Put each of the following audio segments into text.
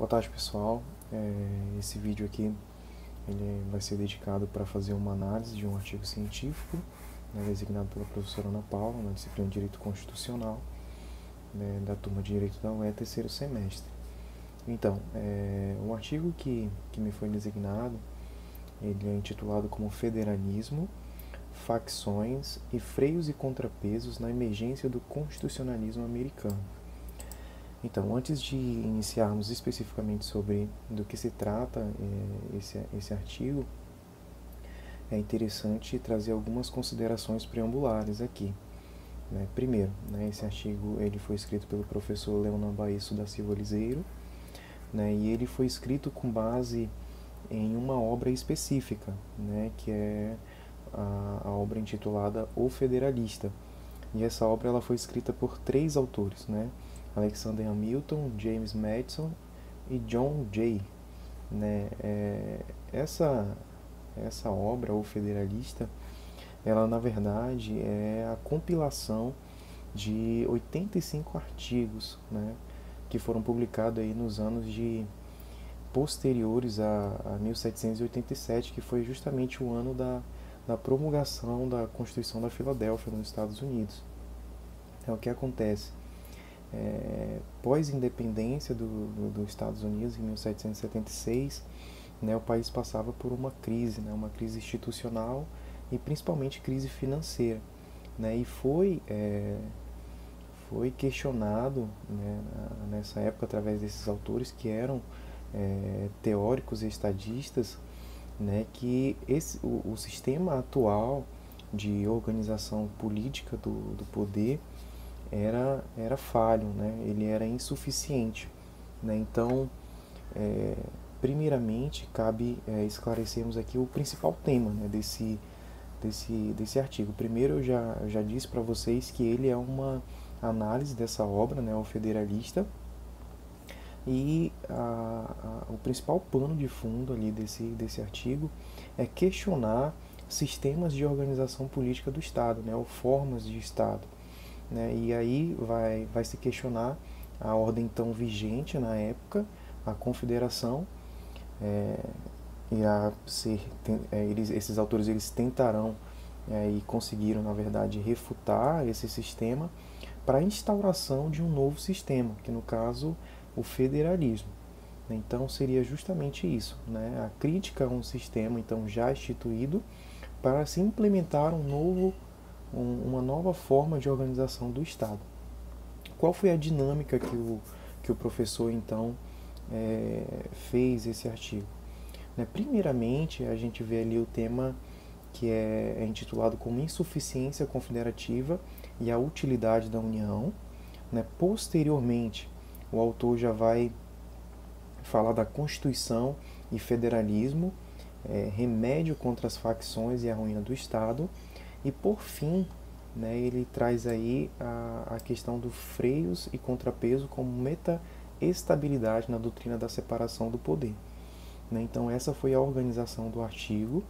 Boa tarde, pessoal. Esse vídeo aqui ele vai ser dedicado para fazer uma análise de um artigo científico, né, designado pela professora Ana Paula, na disciplina de Direito Constitucional, né, da turma de Direito da UE, terceiro semestre. Então, o artigo que me foi designado, ele é intitulado como Federalismo, Facções e Freios e Contrapesos na Emergência do Constitucionalismo Americano. Então, antes de iniciarmos especificamente sobre do que se trata esse artigo, é interessante trazer algumas considerações preambulares aqui. Né? Primeiro, né, esse artigo ele foi escrito pelo professor Leonan Baesso da Silva Liseiro, né, e ele foi escrito com base em uma obra específica, né, que é a obra intitulada O Federalista. E essa obra ela foi escrita por 3 autores, né? Alexander Hamilton, James Madison e John Jay. Né? Essa obra, O Federalista, ela na verdade é a compilação de 85 artigos, né? Que foram publicados aí nos anos posteriores a 1787, que foi justamente o ano da promulgação da Constituição da Filadélfia nos Estados Unidos. Então, o que acontece? Pós-independência dos Estados Unidos, em 1776, né, o país passava por uma crise, né, uma crise institucional e principalmente crise financeira. Né, e foi questionado, né, nessa época, através desses autores que eram teóricos e estadistas, né, que o sistema atual de organização política do poder era falho, né? Ele era insuficiente. Né? Então, primeiramente, cabe esclarecermos aqui o principal tema, né, desse artigo. Primeiro, eu já disse para vocês que ele é uma análise dessa obra, né, O Federalista, e o principal pano de fundo ali desse artigo é questionar sistemas de organização política do Estado, né, ou formas de Estado. Né, e aí vai se questionar a ordem então vigente na época, a confederação, esses autores eles tentarão e conseguiram, na verdade, refutar esse sistema para a instauração de um novo sistema, que no caso o federalismo. Então seria justamente isso, né? A crítica a um sistema então já instituído para se implementar uma nova forma de organização do Estado. Qual foi a dinâmica que o professor então fez esse artigo? Né? Primeiramente, a gente vê ali o tema que é intitulado como Insuficiência Confederativa e a Utilidade da União. Né? Posteriormente, o autor já vai falar da Constituição e Federalismo, remédio contra as facções e a ruína do Estado. E por fim, né, ele traz aí a questão do freios e contrapeso como meta-estabilidade na doutrina da separação do poder. Né? Então essa foi a organização do artigo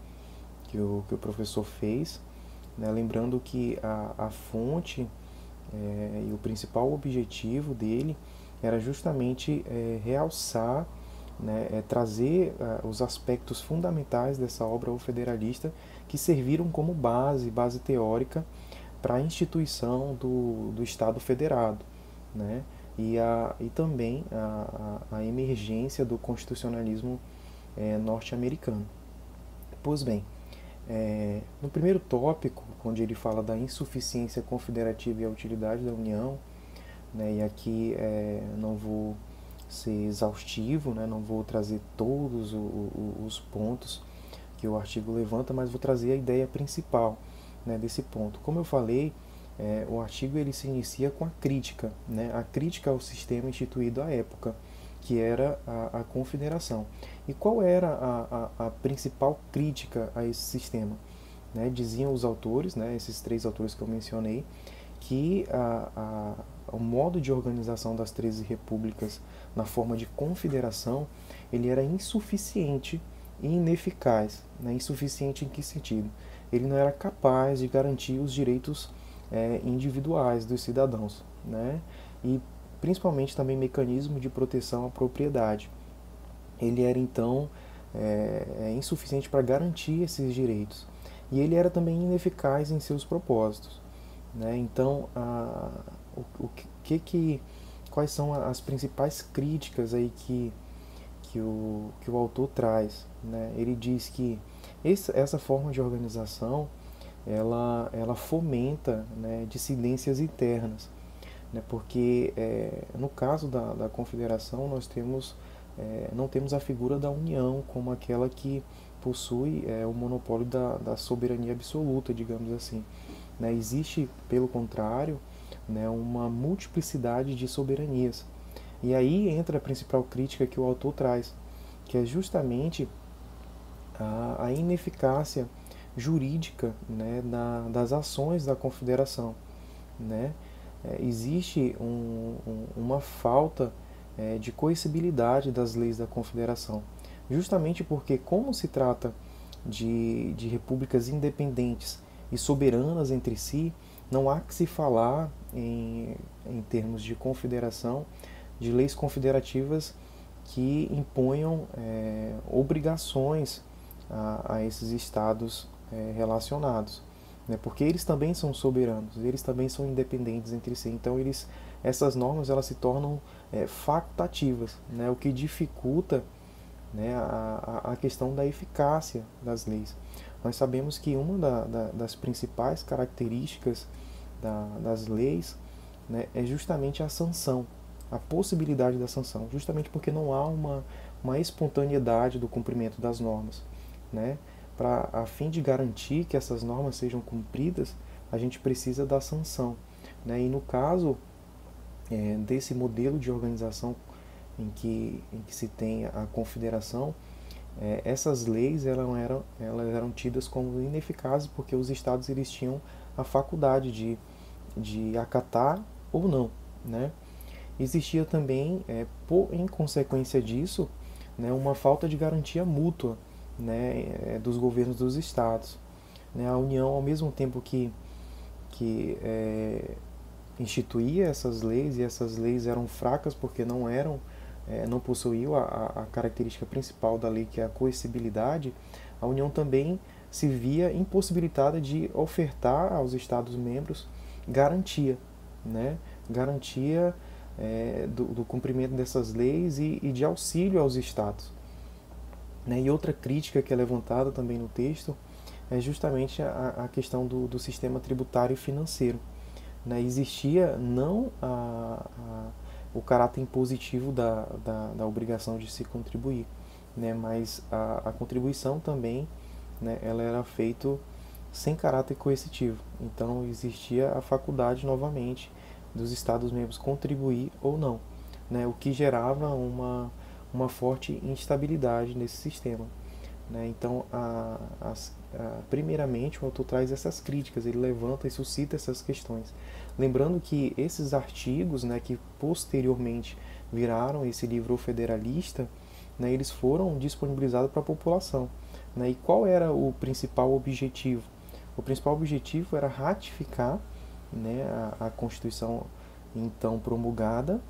que o professor fez. Né? Lembrando que a fonte e o principal objetivo dele era justamente realçar, né, trazer os aspectos fundamentais dessa obra O Federalista, que serviram como base teórica para a instituição do Estado Federado, né, e também a emergência do constitucionalismo norte-americano. Pois bem, no primeiro tópico, onde ele fala da insuficiência confederativa e a utilidade da União, né, e aqui não vou ser exaustivo, né, não vou trazer todos os pontos que o artigo levanta, mas vou trazer a ideia principal, né, desse ponto. Como eu falei, o artigo ele se inicia com a crítica, né, a crítica ao sistema instituído à época, que era a confederação. E qual era a principal crítica a esse sistema? Né, diziam os autores, né, esses 3 autores que eu mencionei, que o modo de organização das 13 repúblicas na forma de confederação ele era insuficiente e ineficaz. Né? Insuficiente em que sentido? Ele não era capaz de garantir os direitos individuais dos cidadãos, né? E principalmente também mecanismo de proteção à propriedade. ele era então insuficiente para garantir esses direitos. E ele era também ineficaz em seus propósitos. Né? Então, quais são as principais críticas aí que o autor traz? Né? Ele diz que essa forma de organização ela fomenta, né, dissidências internas, né, porque no caso da confederação nós não temos a figura da União como aquela que possui o monopólio da soberania absoluta, digamos assim. Né? Existe, pelo contrário, né, uma multiplicidade de soberanias. E aí entra a principal crítica que o autor traz, que é justamente a ineficácia jurídica, né, das ações da confederação. Né? Existe uma falta de coercibilidade das leis da confederação, justamente porque, como se trata de repúblicas independentes e soberanas entre si, não há que se falar em termos de confederação, de leis confederativas que imponham obrigações a esses estados relacionados, né? Porque eles também são soberanos, eles também são independentes entre si. Então essas normas elas se tornam facultativas, né? O que dificulta, né, a questão da eficácia das leis. Nós sabemos que uma das principais características das leis, né, é justamente a sanção, a possibilidade da sanção, justamente porque não há uma espontaneidade do cumprimento das normas. Né? A fim de garantir que essas normas sejam cumpridas, a gente precisa da sanção. Né? E no caso desse modelo de organização em que se tem a confederação, essas leis elas eram tidas como ineficazes porque os estados eles tinham a faculdade de acatar ou não. Né? Existia também, em consequência disso, né, uma falta de garantia mútua, né, dos governos dos estados. Né? A União, ao mesmo tempo que instituía essas leis, e essas leis eram fracas porque não possuíam a característica principal da lei, que é a coercibilidade, a União também se via impossibilitada de ofertar aos Estados-membros garantia, né? Garantia do cumprimento dessas leis e de auxílio aos Estados. Né? E outra crítica que é levantada também no texto é justamente a questão do sistema tributário e financeiro. Né? Existia não o caráter impositivo da obrigação de se contribuir, né? Mas a contribuição também, né, ela era feita sem caráter coercitivo. Então existia a faculdade novamente dos Estados-membros contribuir ou não, né? O que gerava uma forte instabilidade nesse sistema. Né? Então, primeiramente, o autor traz essas críticas, ele levanta e suscita essas questões. Lembrando que esses artigos, né, que posteriormente viraram esse livro Federalista, né, eles foram disponibilizados para a população. Né? E qual era o principal objetivo? O principal objetivo era ratificar, né, a Constituição então promulgada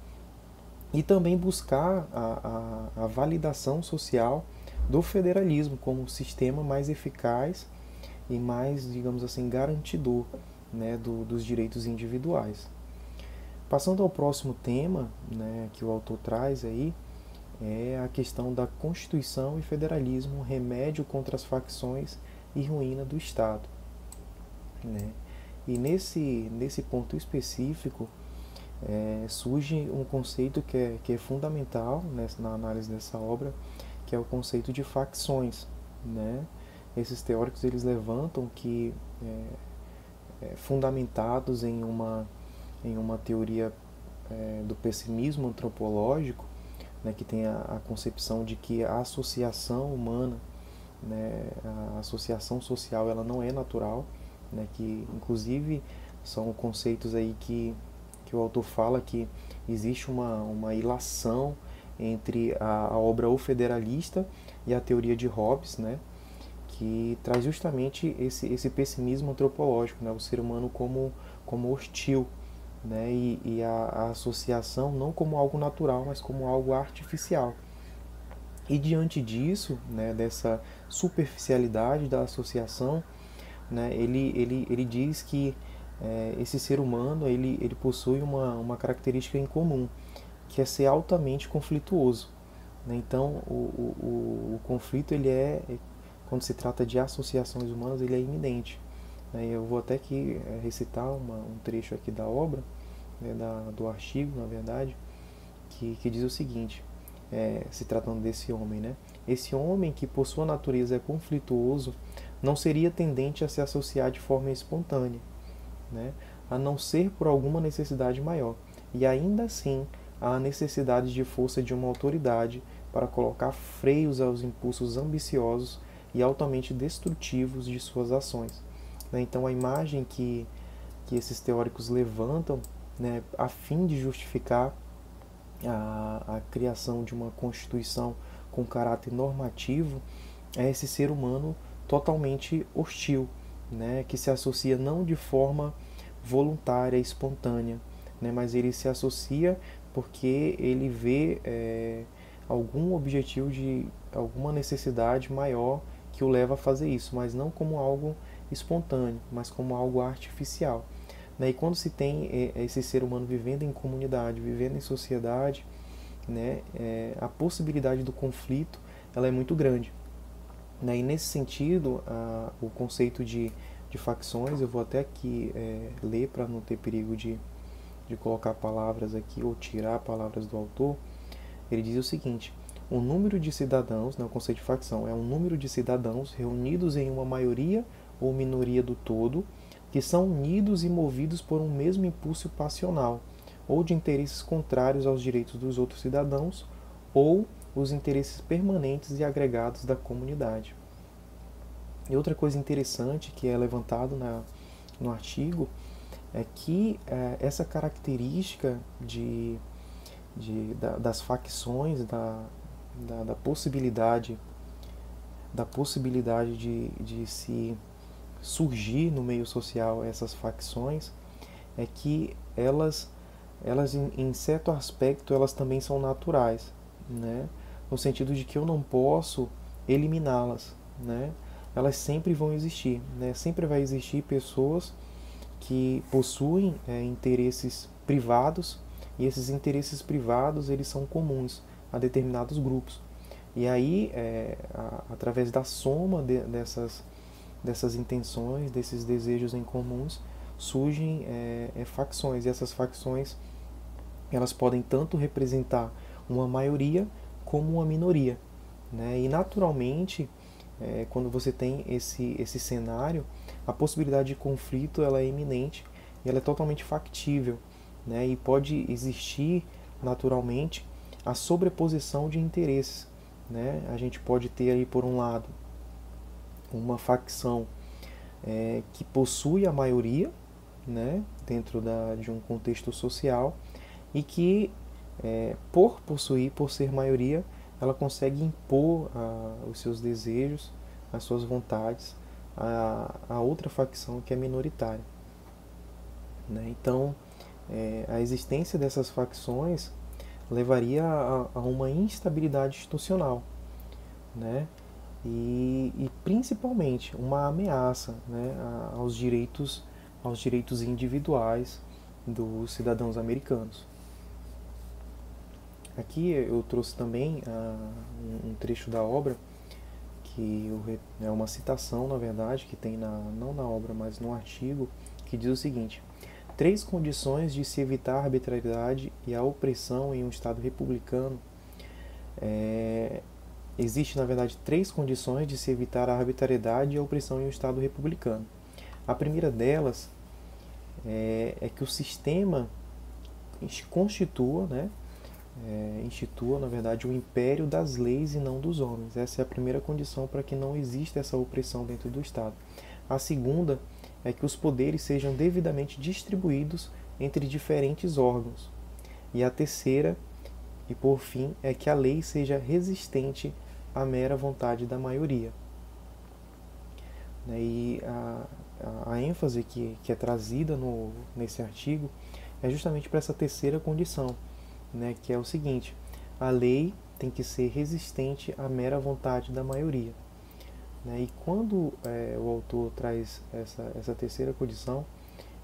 e também buscar a validação social do federalismo como sistema mais eficaz e mais, digamos assim, garantidor, né, dos direitos individuais. Passando ao próximo tema, né, que o autor traz aí, é a questão da Constituição e federalismo, remédio contra as facções e ruína do Estado. Né? E nesse ponto específico, surge um conceito que é fundamental na análise dessa obra, que é o conceito de facções. Né? Esses teóricos eles levantam que, fundamentados em uma teoria do pessimismo antropológico, né, que tem a concepção de que a associação humana, né, a associação social, ela não é natural, né, que inclusive são conceitos aí que o autor fala que existe uma ilação entre a obra O Federalista e a teoria de Hobbes, né, que traz justamente esse pessimismo antropológico, né, o ser humano como hostil, né, e a associação não como algo natural, mas como algo artificial. E diante disso, né, dessa superficialidade da associação, né, ele diz que esse ser humano ele possui uma característica em comum, que é ser altamente conflituoso. Né? Então, o conflito, quando se trata de associações humanas, ele é iminente. Né? Eu vou até aqui recitar um trecho aqui da obra, né, do artigo, na verdade, que diz o seguinte, se tratando desse homem, né? Esse homem que por sua natureza é conflituoso não seria tendente a se associar de forma espontânea, né? A não ser por alguma necessidade maior. E ainda assim, há a necessidade de força de uma autoridade para colocar freios aos impulsos ambiciosos e altamente destrutivos de suas ações. Né? Então, a imagem que esses teóricos levantam, né, a fim de justificar a criação de uma constituição com caráter normativo, é esse ser humano totalmente hostil, né, que se associa não de forma voluntária, espontânea, né, mas ele se associa porque ele vê algum objetivo de alguma necessidade maior que o leva a fazer isso, mas não como algo espontâneo, mas como algo artificial. Né? E quando se tem esse ser humano vivendo em comunidade, vivendo em sociedade, né, a possibilidade do conflito ela é muito grande. Né? E nesse sentido, o conceito de facções, eu vou até aqui ler para não ter perigo de colocar palavras aqui ou tirar palavras do autor. Ele diz o seguinte: o número de cidadãos, né, o conceito de facção, é um número de cidadãos reunidos em uma maioria ou minoria do todo, que são unidos e movidos por um mesmo impulso passional, ou de interesses contrários aos direitos dos outros cidadãos, ou os interesses permanentes e agregados da comunidade. E outra coisa interessante que é levantado no artigo é que essa característica das facções, da possibilidade de se surgir no meio social essas facções, é que elas em certo aspecto, elas também são naturais, né? No sentido de que eu não posso eliminá-las, né? Elas sempre vão existir, né? Sempre vai existir pessoas que possuem interesses privados, e esses interesses privados eles são comuns a determinados grupos. E aí, através da soma dessas intenções, desses desejos em comuns, surgem facções. E essas facções elas podem tanto representar uma maioria como uma minoria. Né? E naturalmente, quando você tem esse cenário, a possibilidade de conflito ela é iminente e ela é totalmente factível. Né? E pode existir naturalmente a sobreposição de interesses. Né? A gente pode ter aí, por um lado, uma facção que possui a maioria, né, dentro de um contexto social, e que, por ser maioria, ela consegue impor os seus desejos, as suas vontades a outra facção que é minoritária. Né? Então, a existência dessas facções levaria a uma instabilidade institucional, né? E principalmente uma ameaça, né, aos direitos individuais dos cidadãos americanos. Aqui eu trouxe também um trecho da obra que é uma citação, na verdade, que tem não na obra, mas no artigo, que diz o seguinte: 3 condições de se evitar a arbitrariedade e a opressão em um Estado republicano. Existe, na verdade, 3 condições de se evitar a arbitrariedade e a opressão em um Estado republicano. A primeira delas é que o sistema institua, na verdade, o império das leis e não dos homens. Essa é a primeira condição para que não exista essa opressão dentro do Estado. A segunda é que os poderes sejam devidamente distribuídos entre diferentes órgãos. E a terceira, e por fim, é que a lei seja resistente à mera vontade da maioria. E a ênfase que é trazida nesse artigo é justamente para essa terceira condição, né, que é o seguinte: a lei tem que ser resistente à mera vontade da maioria. Né? E quando o autor traz essa terceira condição,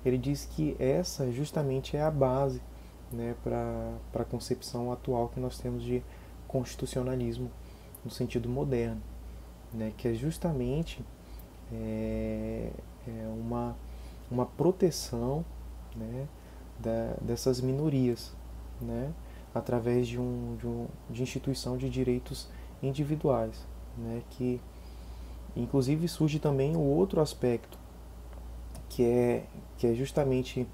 ele diz que essa justamente é a base, né, para a concepção atual que nós temos de constitucionalismo no sentido moderno, né, que é justamente é, uma proteção, né, dessas minorias, né, através de instituição de direitos individuais, né, que inclusive surge também o outro aspecto, que é justamente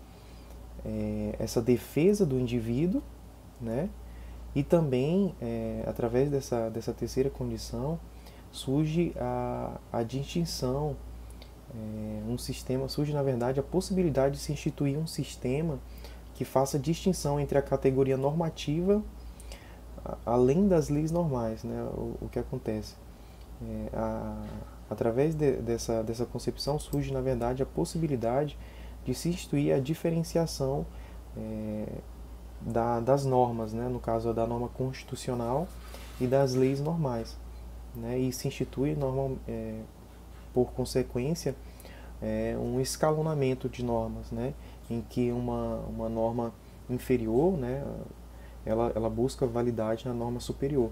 essa defesa do indivíduo, né, e também, através dessa terceira condição, surge a distinção, um sistema, surge na verdade a possibilidade de se instituir um sistema que faça distinção entre a categoria normativa além das leis normais, né? O que acontece? Através dessa concepção surge na verdade a possibilidade de se instituir a diferenciação das normas, né? No caso da norma constitucional e das leis normais, né? E se institui por consequência um escalonamento de normas, né? Em que uma norma inferior, né? Ela busca validade na norma superior.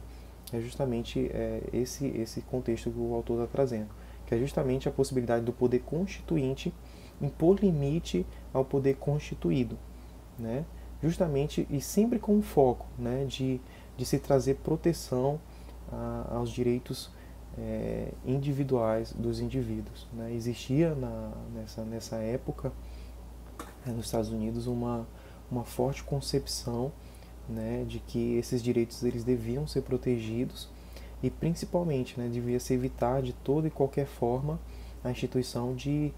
É justamente esse contexto que o autor está trazendo, que é justamente a possibilidade do poder constituinte impor limite ao poder constituído, né? Justamente e sempre com o foco, né, de se trazer proteção aos direitos individuais dos indivíduos, né? Existia nessa época, nos Estados Unidos, uma forte concepção, né, de que esses direitos eles deviam ser protegidos e principalmente, né, devia se evitar de toda e qualquer forma a instituição de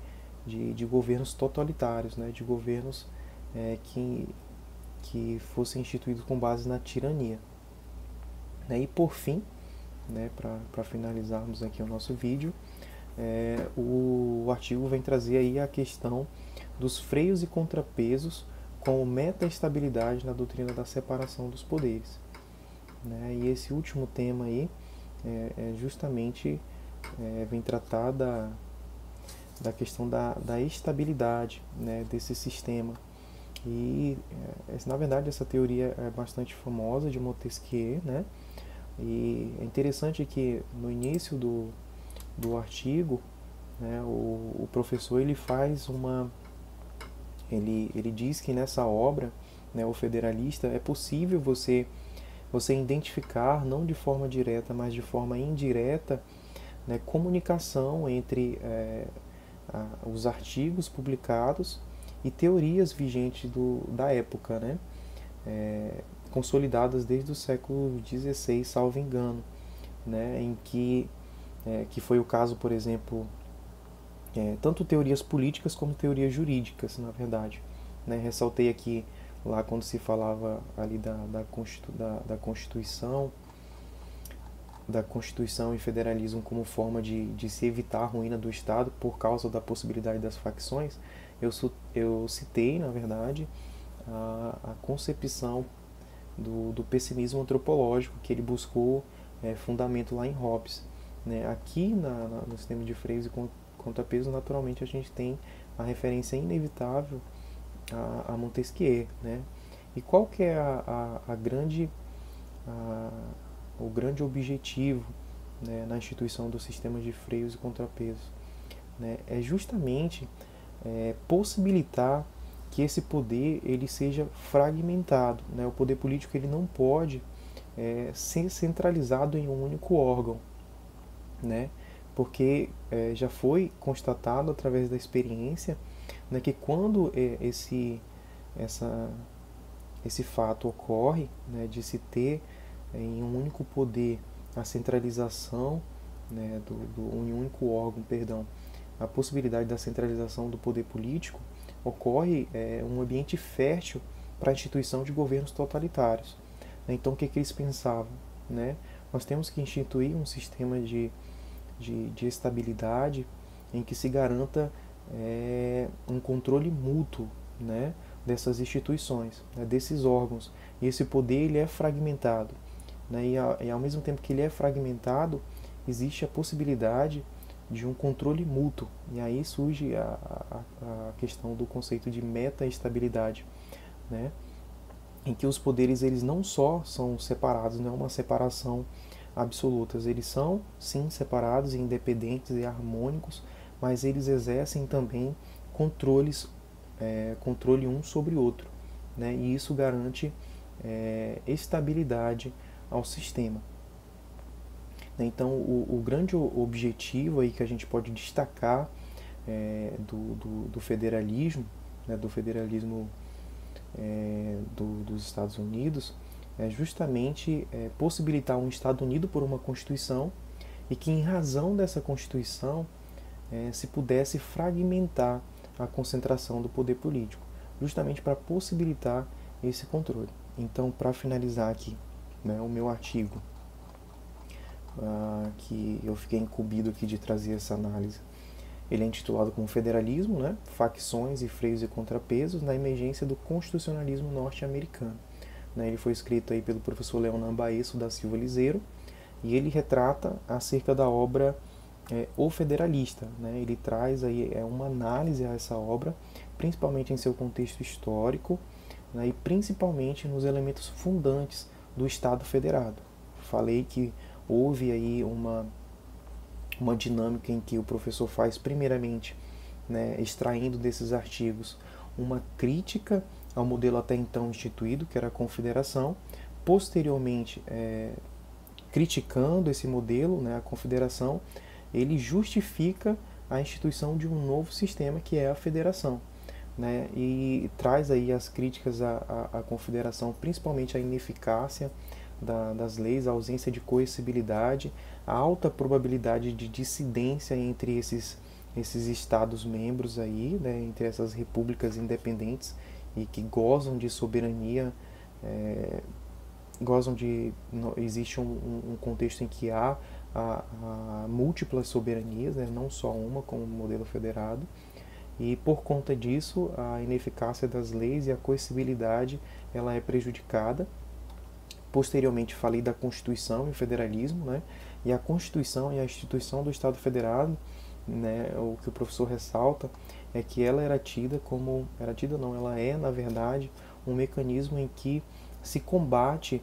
governos totalitários, né, de governos que fossem instituídos com base na tirania. E por fim, né, para finalizarmos aqui o nosso vídeo, o artigo vem trazer aí a questão dos freios e contrapesos com meta-estabilidade na doutrina da separação dos poderes. Né? E esse último tema aí justamente vem tratar da questão da estabilidade, né, desse sistema. E, na verdade, essa teoria é bastante famosa, de Montesquieu, né? E é interessante que no início do artigo, né, o professor ele faz ele diz que nessa obra, né, o Federalista, é possível você identificar, não de forma direta, mas de forma indireta, né, comunicação entre os artigos publicados e teorias vigentes da época, né, consolidadas desde o século XVI, salvo engano, né, em que foi o caso, por exemplo, tanto teorias políticas como teorias jurídicas, na verdade. Né? Ressaltei aqui, lá quando se falava ali da Constituição e federalismo como forma de se evitar a ruína do Estado por causa da possibilidade das facções, eu citei, na verdade, a concepção do pessimismo antropológico, que ele buscou fundamento lá em Hobbes. Né? Aqui no sistema de freios e contrapeso, naturalmente a gente tem a referência inevitável a Montesquieu, né? E qual que é o grande objetivo, né, na instituição do sistema de freios e contrapesos? Né? É justamente possibilitar que esse poder ele seja fragmentado, né? O poder político ele não pode ser centralizado em um único órgão, né? Porque já foi constatado através da experiência, né, que quando esse fato ocorre, né, de se ter em um único poder a centralização, né, em um único órgão, perdão, a possibilidade da centralização do poder político, ocorre um ambiente fértil para a instituição de governos totalitários. Então, o que eles pensavam? Né? Nós temos que instituir um sistema de estabilidade em que se garanta um controle mútuo, né, dessas instituições, né, desses órgãos. E esse poder ele é fragmentado. né? E ao mesmo tempo que ele é fragmentado, existe a possibilidade de um controle mútuo. E aí surge a questão do conceito de meta-estabilidade, né? Em que os poderes eles não só são separados, não é uma separação absoluta, eles são sim separados, independentes e harmônicos, mas eles exercem também controle um sobre o outro, né? E isso garante estabilidade ao sistema. Então, o grande objetivo aí que a gente pode destacar do federalismo, né, do federalismo dos Estados Unidos, é justamente possibilitar um Estado unido por uma Constituição e que, em razão dessa Constituição, se pudesse fragmentar a concentração do poder político, justamente para possibilitar esse controle. Então, para finalizar aqui, né, o meu artigo, que eu fiquei incumbido aqui de trazer essa análise, ele é intitulado como Federalismo, né, Facções e Freios e Contrapesos na Emergência do Constitucionalismo Norte-Americano. Ele foi escrito aí pelo professor Leonan Baesso da Silva Liseiro, e ele retrata acerca da obra O Federalista, né? Ele traz aí uma análise a essa obra, principalmente em seu contexto histórico, né? E principalmente nos elementos fundantes do Estado Federado. Falei que houve aí uma dinâmica em que o professor faz primeiramente, né, extraindo desses artigos uma crítica ao modelo até então instituído, que era a confederação, posteriormente criticando esse modelo, né, a confederação, ele justifica a instituição de um novo sistema que é a federação, né, e traz aí as críticas à confederação, principalmente a ineficácia das leis, a ausência de coercibilidade, a alta probabilidade de dissidência entre esses estados membros aí, né, entre essas repúblicas independentes e que gozam de soberania, existe um contexto em que há múltiplas soberanias, né, não só uma, como o modelo federado, e por conta disso a ineficácia das leis e a coercibilidade ela é prejudicada. Posteriormente falei da Constituição e o federalismo, né, e a Constituição e a instituição do Estado Federado, né, o que o professor ressalta é que ela ela é, na verdade, um mecanismo em que se combate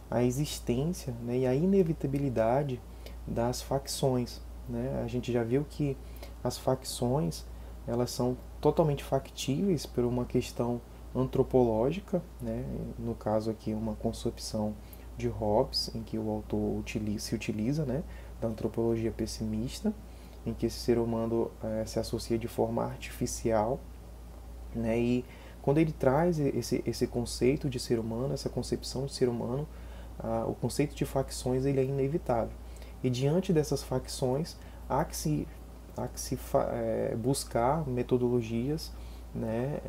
a existência, né, e a inevitabilidade das facções, né? A gente já viu que as facções elas são totalmente factíveis por uma questão antropológica, né? No caso aqui uma concepção de Hobbes, em que o autor se utiliza, né, da antropologia pessimista, em que esse ser humano se associa de forma artificial, né, e quando ele traz esse conceito de ser humano, essa concepção de ser humano, o conceito de facções ele é inevitável. E diante dessas facções, há que se buscar metodologias, né,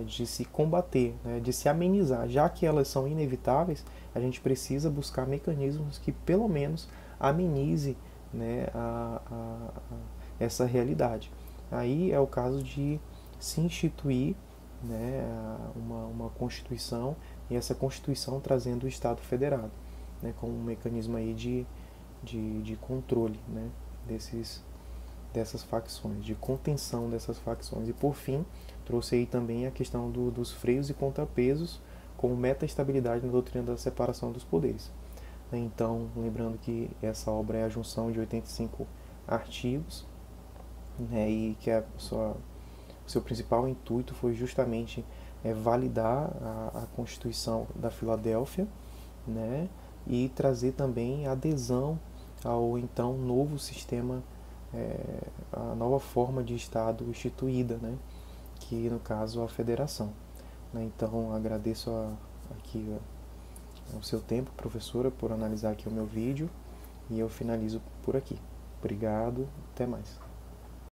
de se combater, né, de se amenizar. Já que elas são inevitáveis, a gente precisa buscar mecanismos que pelo menos amenize, né, essa realidade. Aí é o caso de se instituir, né, uma Constituição, e essa Constituição trazendo o Estado Federado, né, como um mecanismo aí de controle, né, dessas facções, de contenção dessas facções. E por fim, trouxe aí também a questão dos freios e contrapesos como meta-estabilidade na doutrina da separação dos poderes. Então, lembrando que essa obra é a junção de 85 artigos, né, e que o seu principal intuito foi justamente validar a Constituição da Filadélfia, né, e trazer também adesão ao então novo sistema, a nova forma de Estado instituída, né, que no caso a federação. Então agradeço aqui o seu tempo, professora, por analisar aqui o meu vídeo, e eu finalizo por aqui. Obrigado, até mais.